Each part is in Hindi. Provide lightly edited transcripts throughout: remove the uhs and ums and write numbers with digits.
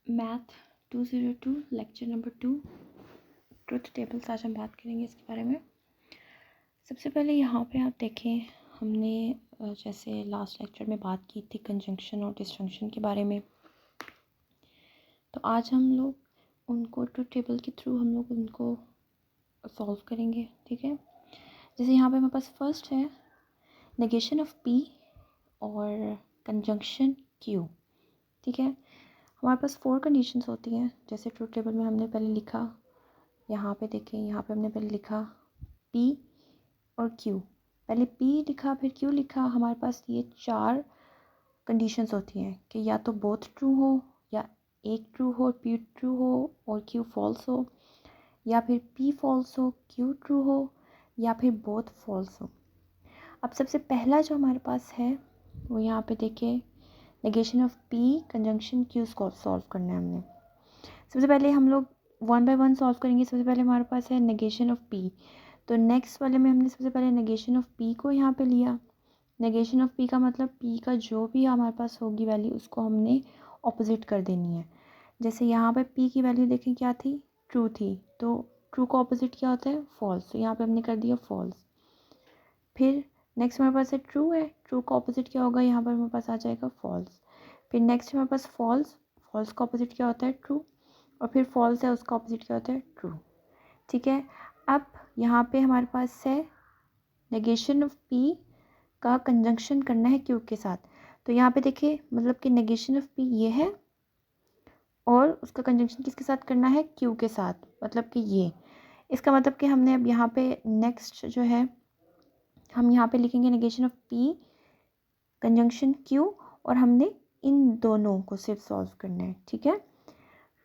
Math 202 lecture number 2 truth tables. आज हम बात करेंगे इसके बारे में। सबसे पहले यहाँ पे आप देखें, हमने जैसे लास्ट लेक्चर में बात की थी कंजंक्शन और डिसजंक्शन के बारे में। तो आज हम लोग उनको ट्रुथ टेबल के थ्रू हम लोग उनको सॉल्व करेंगे। ठीक है, जैसे यहाँ पे हमारे पास फर्स्ट है नेगेशन ऑफ पी और कंजंक्शन क्यू। ठीक है, हमारे पास 4 कंडीशंस होती हैं। जैसे ट्रुथ टेबल में हमने पहले लिखा, यहाँ पे देखें, यहाँ पे हमने पहले लिखा P और Q। पहले P लिखा फिर Q लिखा। हमारे पास ये 4 कंडीशंस होती हैं कि या तो बोथ ट्रू हो, या एक ट्रू हो, P ट्रू हो और Q फॉल्स हो, या फिर P फॉल्स हो, Q ट्रू हो, या फिर बोथ फॉल्स हो। अब सबसे पहला जो हमारे पास है वो यहाँ पे देखें, negation of P conjunction Q को सॉल्व करना है हमने। सबसे पहले हम लोग 1 बाय 1 सॉल्व करेंगे। सबसे पहले हमारे पास है नेगेशन ऑफ P, तो नेक्स्ट वाले में हमने सबसे पहले नेगेशन ऑफ P को यहाँ पे लिया। नेगेशन ऑफ P का मतलब P का जो भी हमारे पास होगी वैल्यू उसको हमने ऑपोजिट कर देनी है। जैसे यहाँ पे P की वैल्यू देखें क्या थी, ट्रू थी, तो ट्रू का ऑपोजिट क्या होता है, फॉल्स। तो यहाँ पे हमने कर दिया फॉल्स। फिर नेक्स्ट हमारे पास है ट्रू है, ट्रू का ऑपोजिट क्या होगा, यहाँ पर हमारे पास आ जाएगा फॉल्स। फिर नेक्स्ट हमारे पास फॉल्स, फॉल्स का ऑपोजिट क्या होता है, ट्रू। और फिर फॉल्स है, उसका ऑपोजिट क्या होता है, ट्रू। ठीक है, अब यहाँ पे हमारे पास है नेगेशन ऑफ P का कंजंक्शन करना है Q के साथ। तो यहाँ पे देखिए, मतलब कि नेगेशन ऑफ P ये है और उसका कंजंक्शन किसके साथ करना है, Q के साथ। मतलब कि ये, इसका मतलब कि हमने अब यहाँ पे नेक्स्ट जो है हम यहाँ पे लिखेंगे negation of P conjunction Q, और हमने इन दोनों को सिर्फ सॉल्व करना है। ठीक है,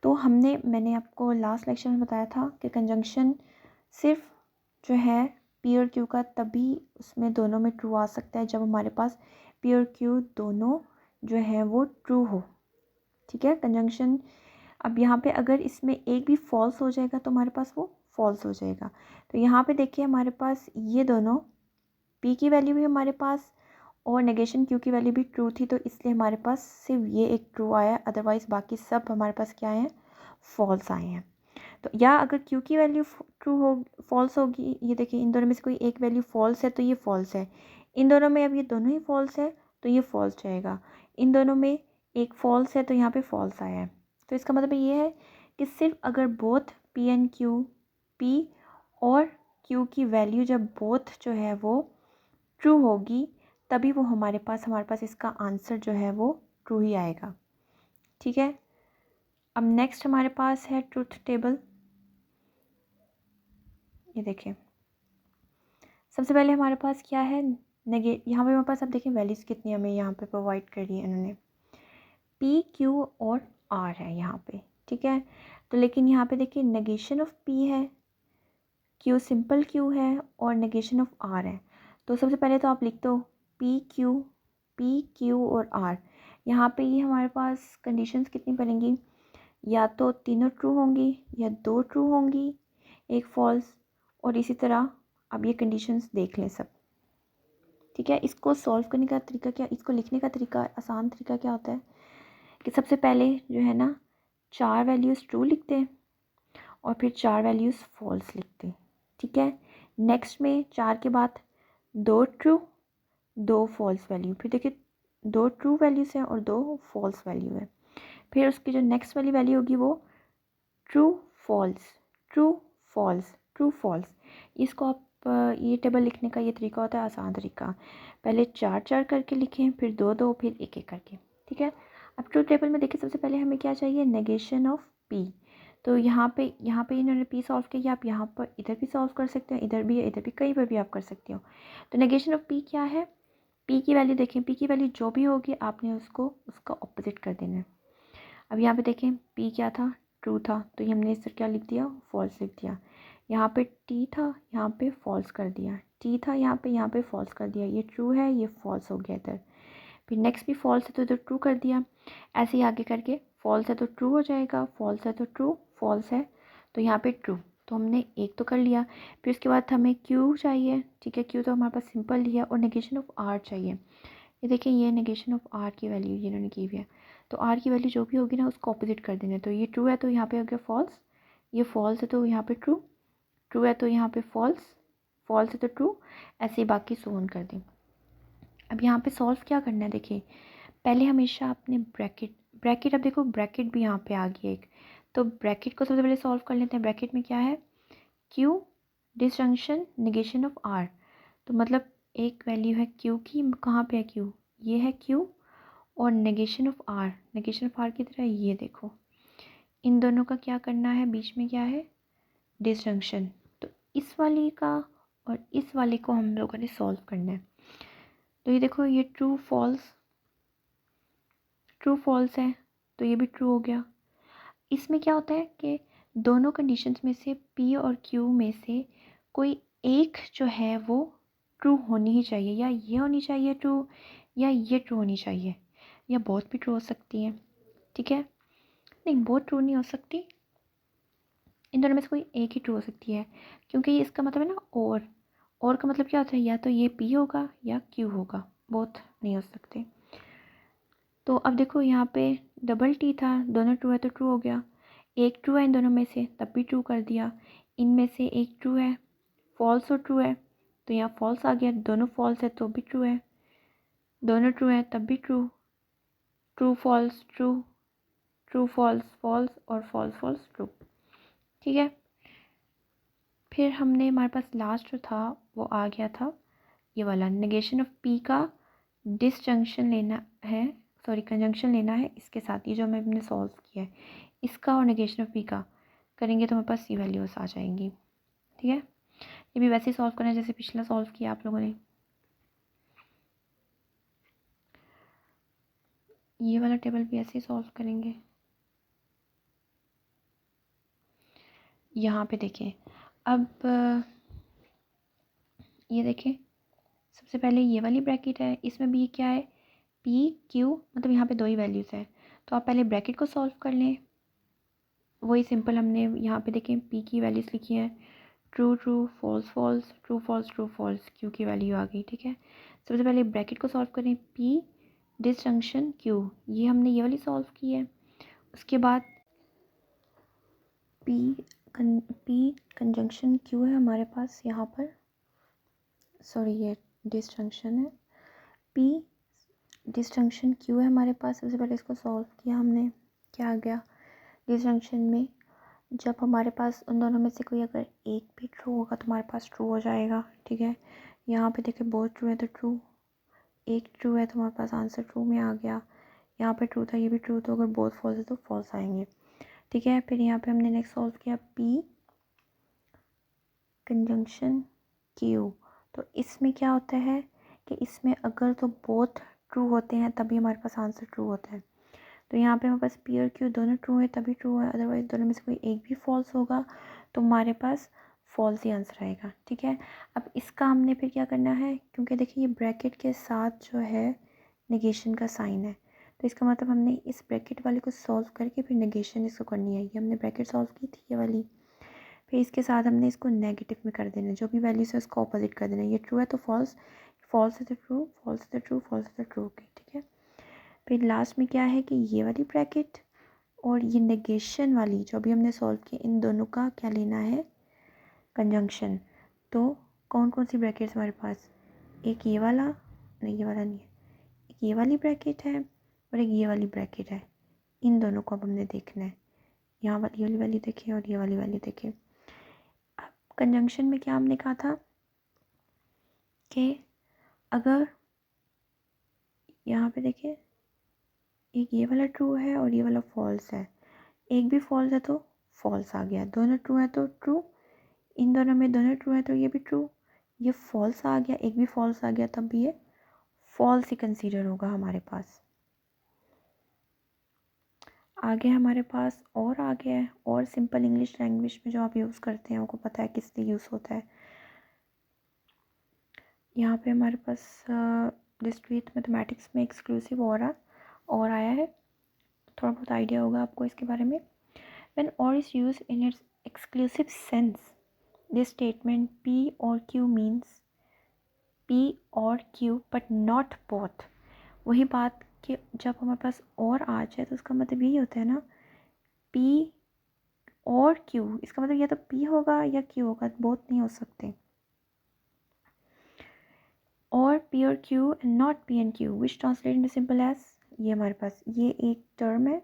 तो मैंने आपको लास्ट लेक्चर में बताया था कि कंजंक्शन सिर्फ जो है P और Q का तभी उसमें दोनों में ट्रू आ सकता है जब हमारे पास P और Q दोनों जो है वो ट्रू हो। ठीक है, कंजंक्शन अब यहाँ पे अगर इसमें एक भी फॉल्स हो जाएगा तो हमारे पास वो फॉल्स हो जाएगा। तो यहाँ पे देखिए, हमारे पास ये दोनों P की वैल्यू भी हमारे पास और नेगेशन Q की वैल्यू भी ट्रू थी, तो इसलिए हमारे पास सिर्फ ये एक ट्रू आया, अदरवाइज़ बाकी सब हमारे पास क्या हैं, फॉल्स आए हैं। तो या अगर Q की वैल्यू ट्रू हो, फॉल्स होगी, ये देखिए इन दोनों में से कोई एक वैल्यू फॉल्स है तो ये फॉल्स है। इन दोनों में अब ये दोनों ही फॉल्स है तो ये फॉल्स जाएगा। इन दोनों में एक फॉल्स है तो यहाँ पे फॉल्स आया है। तो इसका मतलब ये है कि सिर्फ अगर both P and Q, P और Q की वैल्यू जब बोथ जो है वो ट्रू होगी तभी वो हमारे पास इसका आंसर जो है वो ट्रू ही आएगा। ठीक है, अब नेक्स्ट हमारे पास है ट्रुथ टेबल। ये देखिए, सबसे पहले हमारे पास क्या है, यहाँ पे हमारे पास, अब देखें वैल्यूज़ कितनी हमें यहाँ पे प्रोवाइड कर दी है इन्होंने, P Q और R है यहाँ पे। ठीक है, तो लेकिन यहाँ पे देखिए नेगेशन ऑफ P है, Q सिंपल Q है और नेगेशन ऑफ R है। तो सबसे पहले तो आप लिख दो P Q और R। यहाँ पे ये हमारे पास कंडीशंस कितनी बनेंगी, या तो तीनों ट्रू होंगी या 2 ट्रू होंगी, एक फॉल्स, और इसी तरह अब ये कंडीशंस देख लें सब। ठीक है, इसको सॉल्व करने का तरीका क्या, इसको लिखने का तरीका, आसान तरीका क्या होता है कि सबसे पहले जो है ना 4 वैल्यूज़ ट्रू लिखते हैं और फिर 4 वैल्यूज़ फॉल्स लिखते हैं। ठीक है, नेक्स्ट में 4 के बाद 2 ट्रू 2 फॉल्स वैल्यू, फिर देखिए 2 ट्रू वैल्यूज़ हैं और 2 फॉल्स वैल्यू है। फिर उसकी जो नेक्स्ट वाली वैल्यू होगी वो true false, true false, true false. इसको आप ये टेबल लिखने का ये तरीका होता है आसान तरीका, पहले 4 4 करके लिखें, फिर 2 2, फिर 1 1 करके। ठीक है, अब ट्रू टेबल में देखिए सबसे पहले हमें क्या चाहिए, नेगेशन ऑफ P। तो यहाँ पे इन्होंने P सॉल्व किया, आप यहाँ पर इधर भी सॉल्व कर सकते हो, इधर भी है, इधर भी, कहीं पर भी आप कर सकते हो। तो नेगेशन ऑफ P क्या है, P की वैल्यू देखें, P की वैल्यू जो भी होगी आपने उसका ऑपोजिट कर देना है। अब यहाँ पे देखें P क्या था, ट्रू था, तो ये हमने इस तरह क्या लिख दिया, फॉल्स लिख दिया। यहाँ पे T था, यहाँ पे फॉल्स कर दिया, T था यहाँ पे फॉल्स कर दिया, ये ट्रू है, ये फॉल्स हो गया इधर। फिर नेक्स्ट भी फॉल्स है तो इधर ट्रू कर दिया। ऐसे ही आगे करके फॉल्स है तो ट्रू हो जाएगा, फॉल्स है तो ट्रू, फॉल्स है तो यहाँ पे ट्रू। तो हमने एक तो कर लिया। फिर उसके बाद हमें Q चाहिए। ठीक है, Q तो हमारे पास सिंपल ही है, और नेगेशन ऑफ R चाहिए। ये देखिए, ये नेगेशन ऑफ R की वैल्यू इन्होंने की हुई है, तो आर की वैल्यू जो भी होगी ना उसको ऑपोजिट कर देना। तो ये ट्रू है तो यहाँ पे हो गया फॉल्स, ये फॉल्स है तो यहाँ पे ट्रू, ट्रू है तो यहाँ पे फॉल्स, फॉल्स है तो ट्रू, ऐसे ही बाकी सोन कर दें। अब यहाँ पे सॉल्व क्या करना है, देखिए पहले हमेशा अपने ब्रैकेट, ब्रैकेट अब देखो ब्रैकेट भी यहाँ पे आ गया एक, तो ब्रैकेट को सबसे पहले सॉल्व कर लेते हैं। ब्रैकेट में क्या है, Q disjunction negation of R, तो मतलब एक वैल्यू है क्यू की, कहाँ पे है क्यू, ये है क्यू, और negation of R, negation of R की तरह ये देखो, इन दोनों का क्या करना है, बीच में क्या है डिसजंक्शन, तो इस वाली का और इस वाले को हम लोगों ने सॉल्व करना है। तो ये देखो ये ट्रू फॉल्स, ट्रू फॉल्स है तो ये भी ट्रू हो गया। इसमें क्या होता है कि दोनों कंडीशंस में से पी और क्यू में से कोई एक जो है वो ट्रू होनी ही चाहिए, या ये होनी चाहिए ट्रू, या ये ट्रू होनी चाहिए, या बहुत भी ट्रू हो सकती है, ठीक है, नहीं बहुत ट्रू नहीं हो सकती, इन दोनों में से कोई एक ही ट्रू हो सकती है, क्योंकि ये इसका मतलब है ना और का मतलब क्या होता है, या तो ये पी होगा या क्यू होगा, बोथ नहीं हो सकते। तो अब देखो यहाँ पे डबल टी था, दोनों ट्रू है तो ट्रू हो गया, एक ट्रू है इन दोनों में से तब भी ट्रू कर दिया, इनमें से एक ट्रू है, फॉल्स और ट्रू है तो यहाँ फॉल्स आ गया, दोनों फॉल्स है तो भी ट्रू है, दोनों ट्रू है तब भी true, true false true, true false false, और फॉल्स फॉल्स ट्रू, ठीक है। फिर हमने, हमारे पास लास्ट जो था वो आ गया था ये वाला, नेगेशन ऑफ पी का डिसजंक्शन लेना है, सॉरी कंजंक्शन लेना है इसके साथ, ये जो हमने सॉल्व किया है इसका और नेगेशन ऑफ पी का करेंगे तो हमारे पास सी वैल्यूज आ जाएंगी, ठीक है। ये भी वैसे ही सॉल्व करना है जैसे पिछला सॉल्व किया आप लोगों ने। ये वाला टेबल भी ऐसे ही सॉल्व करेंगे। यहाँ पे देखें, अब ये देखें, सबसे पहले ये वाली ब्रैकेट है, इसमें भी क्या है पी क्यू, मतलब यहाँ पे दो ही वैल्यूज़ है, तो आप पहले ब्रैकेट को सॉल्व कर लें, वही सिंपल हमने यहाँ पे देखें पी की वैल्यूज़ लिखी है, true true false false, true false true false, Q की वैल्यू आ गई, ठीक है। सबसे पहले ब्रैकेट को सॉल्व करें, पी डिसजंक्शन क्यू, ये हमने ये वाली सॉल्व की है, उसके बाद पी कंजंक्शन क्यू है हमारे पास यहाँ पर, सॉरी ये डिसजंक्शन है, पी डिसजंक्शन क्यू है हमारे पास, सबसे पहले इसको सॉल्व किया हमने, क्या आ गया डिसजंक्शन में, जब हमारे पास उन दोनों में से कोई अगर एक भी ट्रू होगा तो हमारे पास ट्रू हो जाएगा, ठीक है। यहाँ पे देखिए बहुत ट्रू है तो ट्रू, एक ट्रू है तो हमारे पास आंसर ट्रू में आ गया, यहाँ पे ट्रू था ये भी ट्रू, तो अगर बहुत फॉल्स है तो फॉल्स आएंगे, ठीक है। फिर यहाँ पे हमने नेक्स्ट सॉल्व किया पी कंजंक्शन क्यू, तो इसमें क्या होता है कि इसमें अगर तो बोथ ट्रू होते हैं तभी हमारे पास आंसर ट्रू होता है, तो यहाँ पे हमारे पास पी और क्यू दोनों ट्रू है तभी ट्रू है, अदरवाइज दोनों में से कोई एक भी फॉल्स होगा तो हमारे पास फॉल्स ही आंसर आएगा, ठीक है। अब इसका हमने फिर क्या करना है, क्योंकि देखिए ये ब्रैकेट के साथ जो है नेगेशन का साइन है, तो इसका मतलब हमने इस ब्रैकेट वाले को सॉल्व करके फिर नेगेशन इसको करनी है, ये हमने ब्रैकेट सॉल्व की थी ये वाली, फिर इसके साथ हमने इसको नेगेटिव में कर देना है, जो भी वैल्यूज है उसको ऑपोजिट कर देना है, ये ट्रू है तो फॉल्स, फॉल्स है तो ट्रू, फॉल्स है तो ट्रू, फॉल्स है तो ट्रू, ओके, ठीक है। फिर लास्ट में क्या है कि ये वाली ब्रैकेट और ये नेगेशन वाली जो भी हमने सॉल्व की, इन दोनों का क्या लेना है कंजंक्शन, तो कौन कौन सी ब्रैकेट्स हमारे पास, एक ये वाला, नहीं ये वाला नहीं है, एक ये वाली ब्रैकेट है और एक ये वाली ब्रैकेट है, इन दोनों को अब हमने देखना है, यहाँ वाली वाली देखें और ये वाली वाली देखें। अब कंजंक्शन में क्या हमने कहा था कि अगर यहाँ पे देखिए एक ये वाला ट्रू है और ये वाला फॉल्स है, एक भी फॉल्स है तो फॉल्स आ गया, दोनों ट्रू है तो ट्रू, इन दोनों में दोनों ट्रू है तो ये भी ट्रू, ये फॉल्स आ गया, एक भी फॉल्स आ गया तब भी ये फॉल्स ही कंसीडर होगा हमारे पास। आगे हमारे पास और आगे है, और सिंपल इंग्लिश लैंग्वेज में जो आप यूज़ करते हैं आपको पता है किस लिए यूज़ होता है। यहाँ पे हमारे पास डिस्क्रीट मैथमेटिक्स में एक्सक्लूसिव और आया है, थोड़ा बहुत आइडिया होगा आपको इसके बारे में। When or is used in its exclusive sense, this statement P or Q means P or Q but not both। वही बात कि जब हमारे पास और आ जाए तो उसका मतलब यही होता है ना, पी और क्यू, इसका मतलब या तो पी होगा या क्यू होगा, बहुत नहीं हो सकते। और पी और Q and not P and Q which translate in simple as, ये हमारे पास ये एक टर्म है,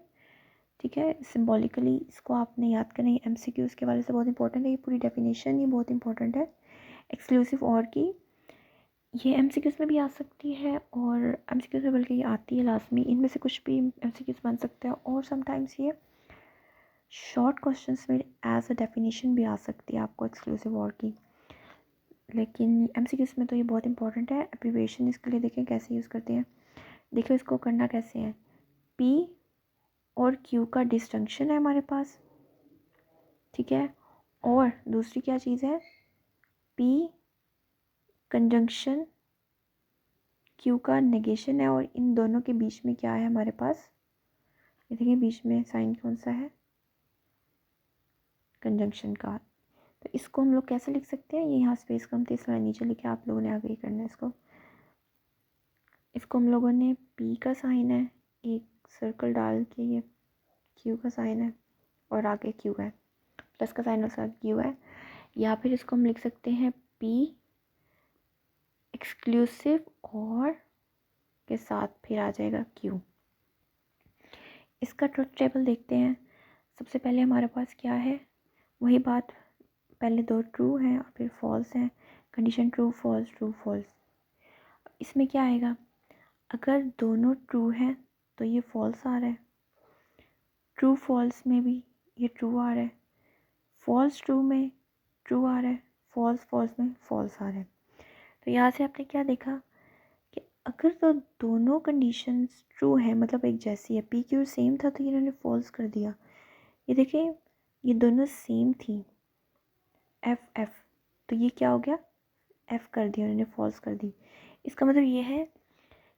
ठीक है। सिम्बॉलिकली इसको आपने याद करना है, एमसीक्यूज़ के वाले से बहुत इंपॉर्टेंट है, ये पूरी डेफिनेशन ही बहुत इंपॉर्टेंट है एक्सक्लूसिव और की। ये एमसीक्यूज़ में भी आ सकती है और एमसीक्यूज़ में बल्कि ये आती है लाजमी, इनमें से कुछ भी एमसीक्यूज़ बन सकते हैं और समटाइम्स ये शॉर्ट क्वेश्चंस में एज अ डेफिनेशन भी आ सकती है आपको एक्सक्लूसिव और की। लेकिन एमसीक्यूज़ में तो ये बहुत इंपॉर्टेंट है। एब्रीविएशन इसके लिए देखें कैसे यूज़ करते हैं। देखो इसको करना कैसे है, पी और क्यू का डिस्टिंक्शन है हमारे पास, ठीक है। और दूसरी क्या चीज़ है, पी कंजंक्शन क्यू का नेगेशन है, और इन दोनों के बीच में क्या है हमारे पास, ये देखिए बीच में साइन कौन सा है, कंजंक्शन का। तो इसको हम लोग कैसे लिख सकते हैं, ये यहाँ स्पेस कम थी इसलिए नीचे लिखे, आप लोगों ने आगे ही करना है इसको हम लोगों ने पी का साइन है, एक सर्कल डाल के ये क्यू का साइन है और आगे क्यू है, प्लस का साइन और साथ क्यू है। या फिर इसको हम लिख सकते हैं पी एक्सक्लूसिव और के साथ फिर आ जाएगा क्यू। इसका ट्रुथ टेबल देखते हैं। सबसे पहले हमारे पास क्या है, वही बात, पहले दो ट्रू हैं और फिर फॉल्स हैं, कंडीशन ट्रू फॉल्स। इसमें क्या आएगा, अगर दोनों ट्रू हैं तो ये फॉल्स आ रहा है, ट्रू फॉल्स में भी ये ट्रू आ रहा है, फॉल्स ट्रू में ट्रू आ रहा है, फॉल्स फॉल्स में फॉल्स आ रहा है। तो यहाँ से आपने क्या देखा कि अगर तो दोनों कंडीशंस ट्रू हैं, मतलब एक जैसी है, पी क्यू सेम था तो इन्होंने फॉल्स कर दिया। ये देखिए ये दोनों सेम थी, एफ, तो ये क्या हो गया, एफ कर दिया उन्होंने, फॉल्स कर दी। इसका मतलब ये है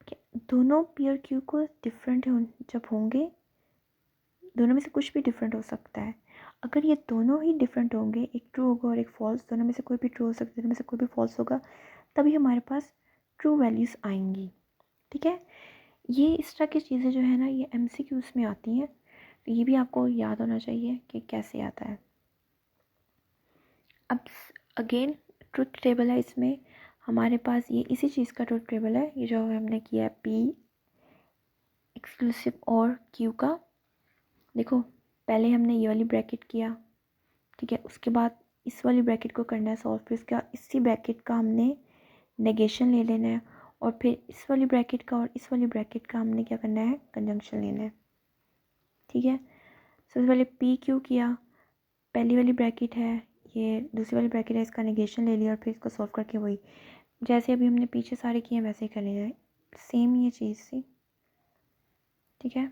कि दोनों पी और क्यू को डिफरेंट जब होंगे, दोनों में से कुछ भी डिफरेंट हो सकता है। अगर ये दोनों ही डिफरेंट होंगे, एक ट्रू होगा और एक फॉल्स, दोनों में से कोई भी ट्रू हो सकता है, दोनों में से कोई भी फॉल्स होगा, तभी हमारे पास ट्रू वैल्यूज़ आएंगी, ठीक है। ये इस तरह की चीज़ें जो है ना, ये एमसीक्यूज़ में आती हैं, तो ये भी आपको याद होना चाहिए कि कैसे आता है। अब अगेन ट्रुथ टेबल है, इसमें हमारे पास ये इसी चीज़ का ट्रुथ टेबल है, ये जो हमने किया है पी एक्सक्लूसिव और क्यू का। देखो पहले हमने ये वाली ब्रैकेट किया, ठीक है, उसके बाद इस वाली ब्रैकेट को करना है सॉल्व, फिर उसके बाद इसी ब्रैकेट का हमने नेगेशन ले लेना है, और फिर इस वाली ब्रैकेट का और इस वाली ब्रैकेट का हमने क्या करना है, कंजंक्शन लेना है, ठीक है। सबसे पहले पी क्यू किया, पहली वाली ब्रैकेट है, ये दूसरी वाली ब्रैकेट है, इसका नेगेशन ले लिया और फिर इसको सॉल्व करके वही जैसे अभी हमने पीछे सारे किए हैं वैसे ही करने हैं, सेम ये चीज़ थी, ठीक है।